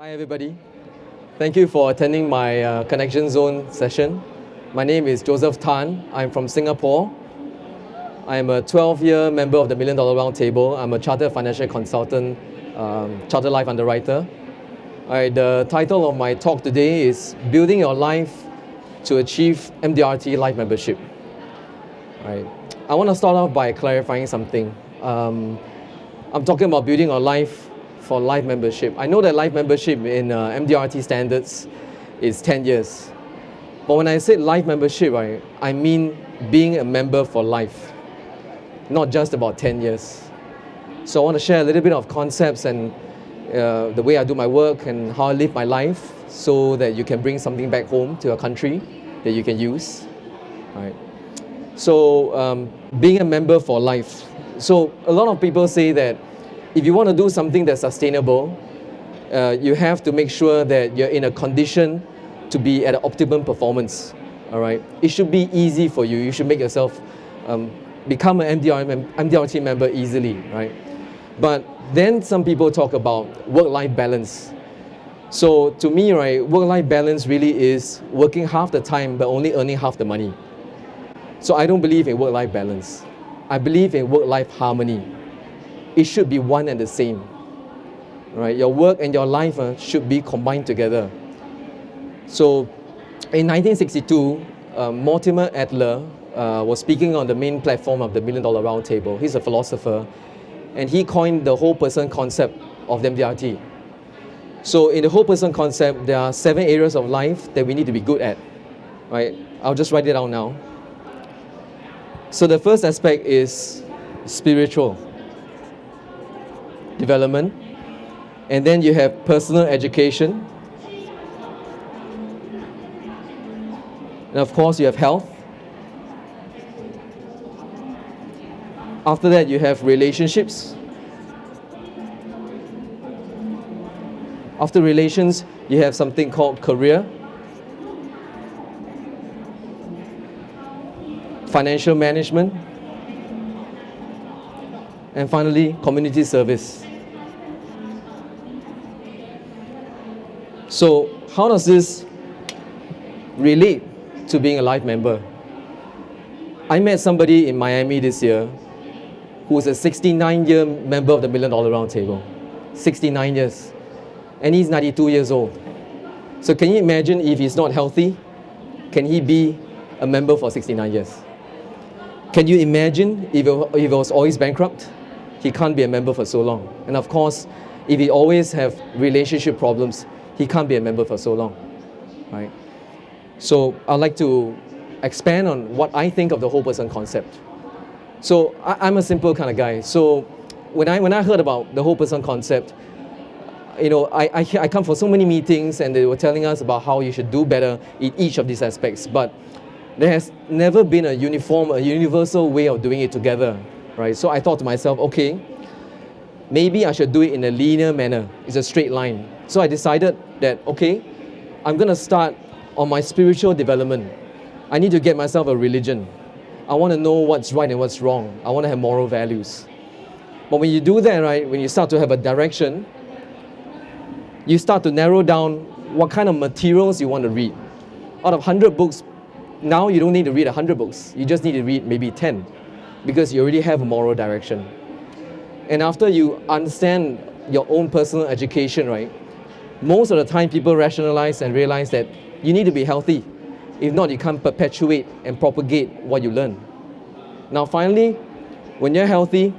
Hi everybody. Thank you for attending my Connection Zone session. My name is Joseph Tan. I'm from Singapore. I'm a 12-year member of the $1 Million Roundtable. I'm a chartered financial consultant, chartered life underwriter. The title of my talk today is Building Your Life to Achieve MDRT Life Membership. I want to start off by clarifying something. I'm talking about building our life for life membership. I know that life membership in MDRT standards is 10 years. But when I say life membership, I mean being a member for life, not just about 10 years. So I want to share a little bit of concepts and the way I do my work and how I live my life so that you can bring something back home to your country that you can use. So being a member for life. So a lot of people say that if you want to do something that's sustainable, you have to make sure that you're in a condition to be at an optimum performance. It should be easy for you. You should make yourself become an MDRT member easily, But then some people talk about work-life balance. So to me, work-life balance really is working half the time but only earning half the money. So I don't believe in work-life balance. I believe in work-life harmony. It should be one and the same. Your work and your life should be combined together. So in 1962, Mortimer Adler was speaking on the main platform of the $1 Million Roundtable. He's a philosopher, and he coined the whole person concept of the MDRT. So in the whole person concept, there are 7 areas of life that we need to be good at. I'll just write it down now. So the first aspect is spiritual development, and then you have personal education, and of course you have health. After that you have relationships. After relations you have something called career, financial management, and finally community service. So how does this relate to being a life member? I met somebody in Miami this year who is a 69-year member of the $1 Million Roundtable. 69 years. And he's 92 years old. So can you imagine if he's not healthy, can he be a member for 69 years? Can you imagine if he was always bankrupt? He can't be a member for so long. And of course, if he always have relationship problems, he can't be a member for so long. So I'd like to expand on what I think of the whole person concept. So I'm a simple kind of guy. So when I heard about the whole person concept, I come for so many meetings and they were telling us about how you should do better in each of these aspects. But there has never been a universal way of doing it together. So I thought to myself, okay, maybe I should do it in a linear manner. It's a straight line. So I decided that, okay, I'm going to start on my spiritual development. I need to get myself a religion. I want to know what's right and what's wrong. I want to have moral values. But when you do that, when you start to have a direction, you start to narrow down what kind of materials you want to read. Out of 100 books, now you don't need to read 100 books. You just need to read maybe 10 because you already have a moral direction. And after you understand your own personal education, most of the time people rationalize and realize that you need to be healthy. If not, you can't perpetuate and propagate what you learn. Now finally, when you're healthy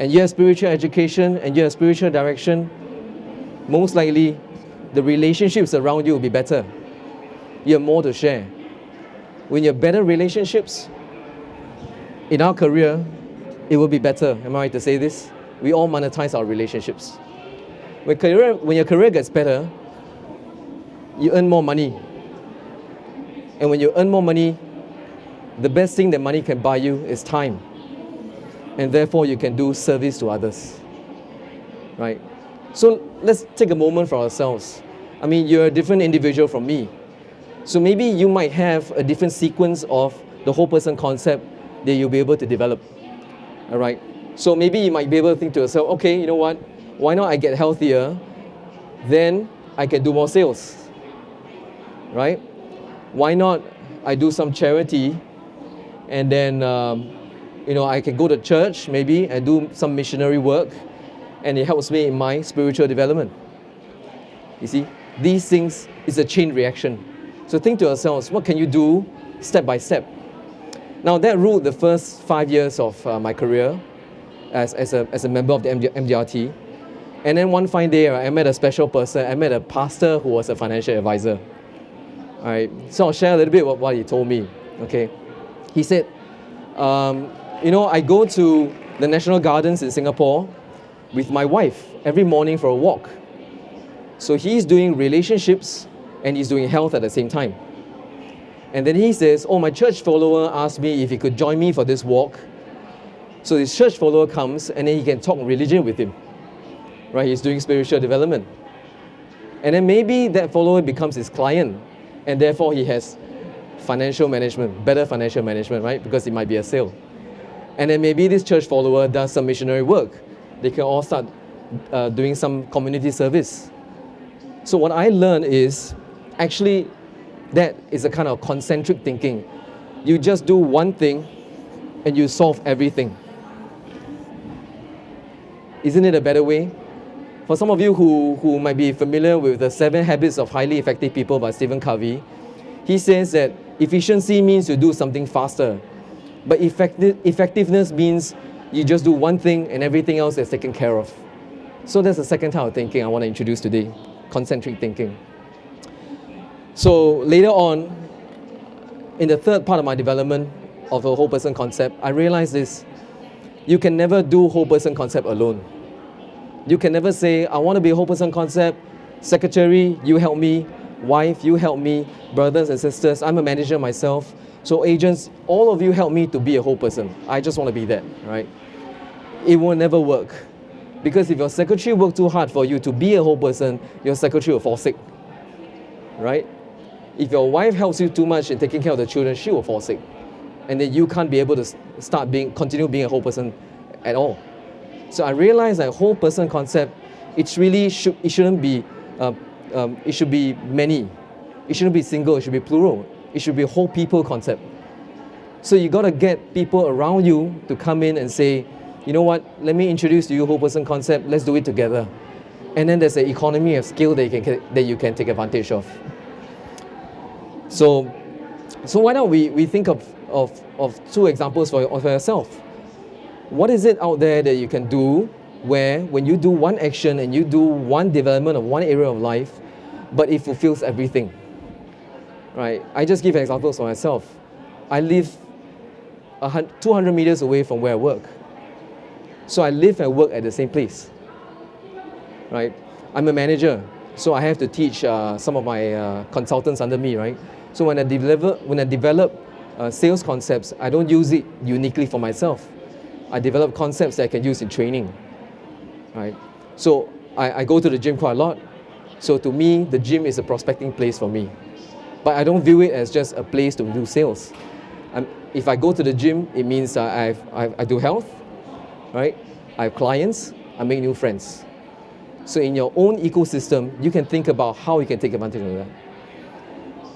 and you have spiritual education and you have spiritual direction, most likely the relationships around you will be better. You have more to share. When you have better relationships, in our career, it will be better. Am I right to say this? We all monetize our relationships. When your career gets better, you earn more money. And when you earn more money, the best thing that money can buy you is time. And therefore you can do service to others. So let's take a moment for ourselves. You're a different individual from me. So maybe you might have a different sequence of the whole person concept that you'll be able to develop. So maybe you might be able to think to yourself, okay, you know what? Why not I get healthier then I can do more sales, right? Why not I do some charity, and then I can go to church maybe and do some missionary work, and it helps me in my spiritual development. You see, these things is a chain reaction. So think to yourselves, what can you do step by step? Now that ruled the first 5 years of my career as a member of the MDRT. And then one fine day, I met a special person. I met a pastor who was a financial advisor. All right, so I'll share a little bit what he told me. Okay, he said, I go to the National Gardens in Singapore with my wife every morning for a walk. So he's doing relationships and he's doing health at the same time. And then he says, my church follower asked me if he could join me for this walk. So this church follower comes and then he can talk religion with him. Right, he's doing spiritual development. And then maybe that follower becomes his client, and therefore he has financial management, better financial management, right? Because it might be a sale. And then maybe this church follower does some missionary work. They can all start doing some community service. So what I learned is, actually, that is a kind of concentric thinking. You just do one thing and you solve everything. Isn't it a better way? For some of you who might be familiar with the 7 Habits of Highly Effective People by Stephen Covey, he says that efficiency means you do something faster. But effectiveness means you just do one thing and everything else is taken care of. So that's the second type of thinking I want to introduce today, concentric thinking. So later on, in the third part of my development of a whole person concept, I realized this: you can never do whole person concept alone. You can never say, I want to be a whole person concept, secretary, you help me, wife, you help me, brothers and sisters, I'm a manager myself, so agents, all of you help me to be a whole person. I just want to be that, right? It will never work. Because if your secretary works too hard for you to be a whole person, your secretary will fall sick, right? If your wife helps you too much in taking care of the children, she will fall sick. And then you can't be able to continue being a whole person at all. So I realized that whole person concept, it shouldn't be, it should be many. It shouldn't be single, it should be plural. It should be a whole people concept. So you got to get people around you to come in and say, you know what, let me introduce to you whole person concept, let's do it together. And then there's an economy of scale that you can take advantage of. So why don't we think of 2 examples for yourself. What is it out there that you can do where when you do one action and you do one development of one area of life, but it fulfills everything, right? I just give examples for myself. I live 200 meters away from where I work. So I live and work at the same place, right? I'm a manager, so I have to teach some of my consultants under me, right? So when I develop sales concepts, I don't use it uniquely for myself. I develop concepts that I can use in training, right? So I go to the gym quite a lot. So to me, the gym is a prospecting place for me. But I don't view it as just a place to do sales. If I go to the gym, it means I do health, right? I have clients, I make new friends. So in your own ecosystem, you can think about how you can take advantage of that.